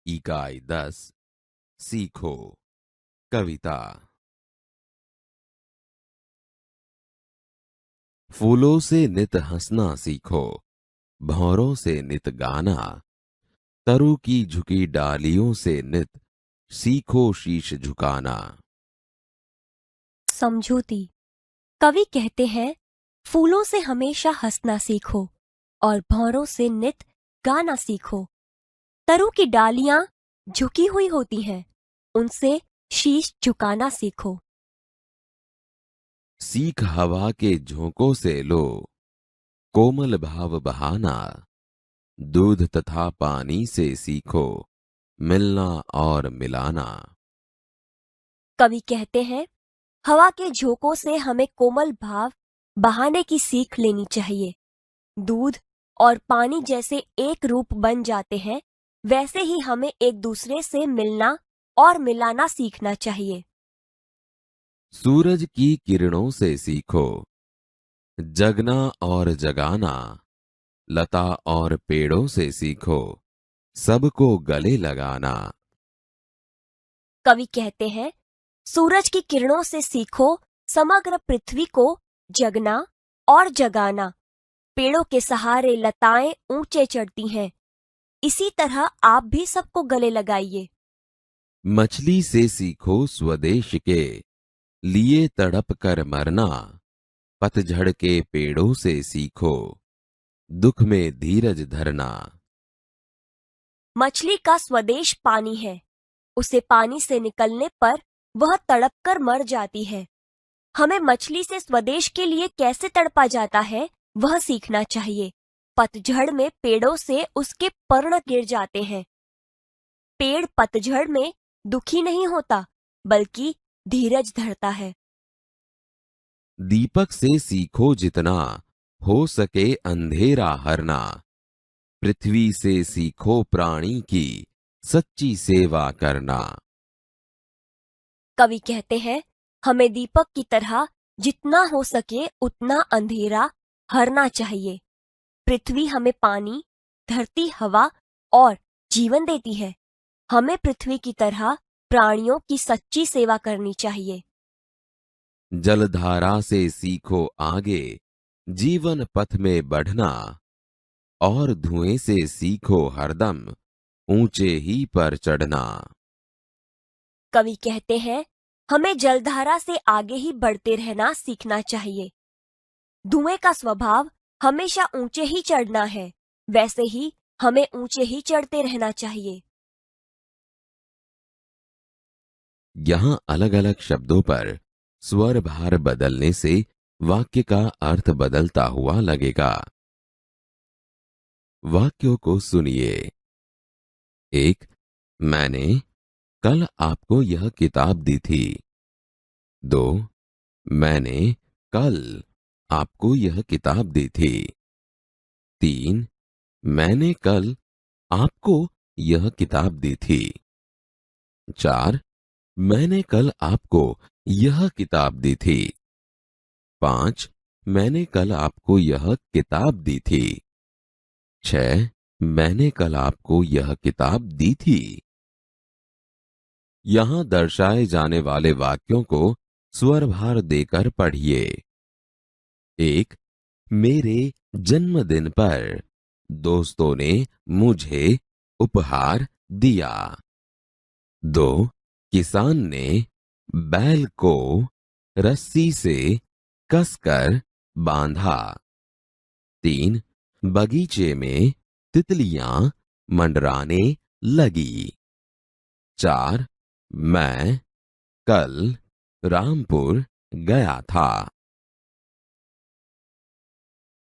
इकाई 10 सीखो कविता। फूलों से नित हंसना सीखो, भंवरों से नित गाना। तरु की झुकी डालियों से नित सीखो शीश झुकाना। समझौती। कवि कहते हैं, फूलों से हमेशा हंसना सीखो और भंवरों से नित गाना सीखो। तरु की डालियां झुकी हुई होती हैं, उनसे शीश झुकाना सीखो। सीख हवा के झोंकों से लो, कोमल भाव बहाना। दूध तथा पानी से सीखो, मिलना और मिलाना। कवि कहते हैं, हवा के झोंकों से हमें कोमल भाव बहाने की सीख लेनी चाहिए। दूध और पानी जैसे एक रूप बन जाते हैं, वैसे ही हमें एक दूसरे से मिलना और मिलाना सीखना चाहिए। सूरज की किरणों से सीखो, जगना और जगाना। लता और पेड़ों से सीखो, सबको गले लगाना। कवि कहते हैं, सूरज की किरणों से सीखो समग्र पृथ्वी को जगना और जगाना। पेड़ों के सहारे लताएं ऊंचे चढ़ती हैं, इसी तरह आप भी सबको गले लगाइए। मछली से सीखो स्वदेश के लिए तड़प कर मरना। पतझड़ के पेड़ों से सीखो, दुख में धीरज धरना। मछली का स्वदेश पानी है, उसे पानी से निकलने पर वह तड़प कर मर जाती है। हमें मछली से स्वदेश के लिए कैसे तड़पा जाता है, वह सीखना चाहिए। पतझड़ में पेड़ों से उसके पर्ण गिर जाते हैं। पेड़ पतझड़ में दुखी नहीं होता, बल्कि धीरज धरता है। दीपक से सीखो जितना हो सके अंधेरा हरना। पृथ्वी से सीखो प्राणी की सच्ची सेवा करना। कवि कहते हैं, हमें दीपक की तरह जितना हो सके उतना अंधेरा हरना चाहिए। पृथ्वी हमें पानी, धरती, हवा और जीवन देती है। हमें पृथ्वी की तरह प्राणियों की सच्ची सेवा करनी चाहिए। जलधारा से सीखो आगे जीवन पथ में बढ़ना। और धुएं से सीखो हरदम ऊंचे ही पर चढ़ना। कवि कहते हैं, हमें जलधारा से आगे ही बढ़ते रहना सीखना चाहिए। धुएं का स्वभाव हमेशा ऊंचे ही चढ़ना है, वैसे ही हमें ऊंचे ही चढ़ते रहना चाहिए। यहां अलग अलग शब्दों पर स्वर भार बदलने से वाक्य का अर्थ बदलता हुआ लगेगा। वाक्यों को सुनिए। 1. मैंने कल आपको यह किताब दी थी। 2. मैंने कल आपको यह किताब दी थी। 3. मैंने कल आपको यह किताब दी थी। 4. मैंने कल आपको यह किताब दी थी। 5. मैंने कल आपको यह किताब दी थी। 6. मैंने कल आपको यह किताब दी थी। यहां दर्शाए जाने वाले वाक्यों को स्वर भार देकर पढ़िए। 1. मेरे जन्मदिन पर दोस्तों ने मुझे उपहार दिया। 2. किसान ने बैल को रस्सी से कसकर बांधा। 3. बगीचे में तितलियां मंडराने लगी। 4. मैं कल रामपुर गया था।